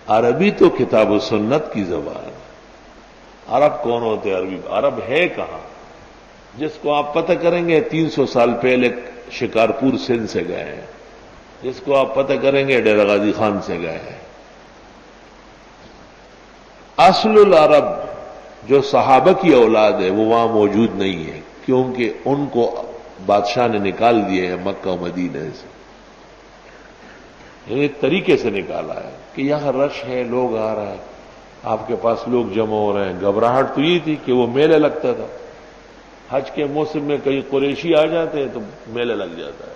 عربی تو کتاب و سنت کی زبان ہے۔ عرب کون ہوتے عربی؟ عرب ہے کہاں؟ جس کو آپ پتہ کریں گے 300 سال پہلے شکارپور سندھ سے گئے ہیں، جس کو آپ پتہ کریں گے ڈیرہ غازی خان سے گئے ہیں۔ اصل العرب جو صحابہ کی اولاد ہے وہ وہاں موجود نہیں ہے، کیونکہ ان کو بادشاہ نے نکال دیے ہیں مکہ و مدینے سے، ایک طریقے سے نکالا ہے کہ یہاں رش ہے، لوگ آ رہے ہیں، آپ کے پاس لوگ جمع ہو رہے ہیں۔ گھبراہٹ تو یہ تھی کہ وہ میلے لگتا تھا، حج کے موسم میں کئی قریشی آ جاتے ہیں تو میلے لگ جاتا ہے۔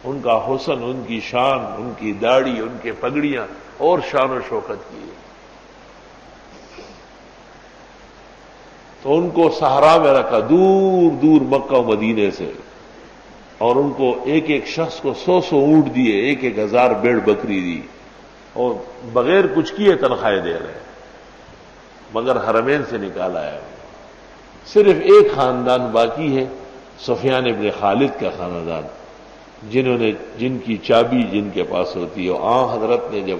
ان کا حسن، ان کی شان، ان کی داڑھی، ان کے پگڑیاں اور شان و شوکت کی ہے۔ تو ان کو صحرا میں رکھا دور دور مکہ و مدینے سے، اور ان کو ایک ایک شخص کو 100 اونٹ دیے، 1000 بھیڑ بکری دی، اور بغیر کچھ کیے تنخواہیں دے رہے ہیں، مگر حرمین سے نکالا ہے۔ صرف ایک خاندان باقی ہے، سفیان ابن خالد کا خاندان، جن کی چابی جن کے پاس ہوتی ہے۔ آن حضرت نے جب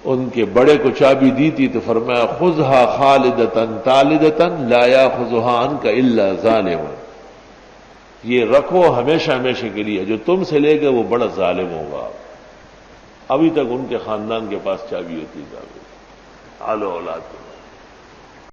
ان کے بڑے کو چابی دی تھی تو فرمایا خذها خالدتن طالدتن لا یاخذها عنک الا ظالم، یہ رکھو ہمیشہ ہمیشہ کے لیے، جو تم سے لے گا وہ بڑا ظالم ہوگا۔ ابھی تک ان کے خاندان کے پاس چابی ہوتی ہے، آل و اولاد کے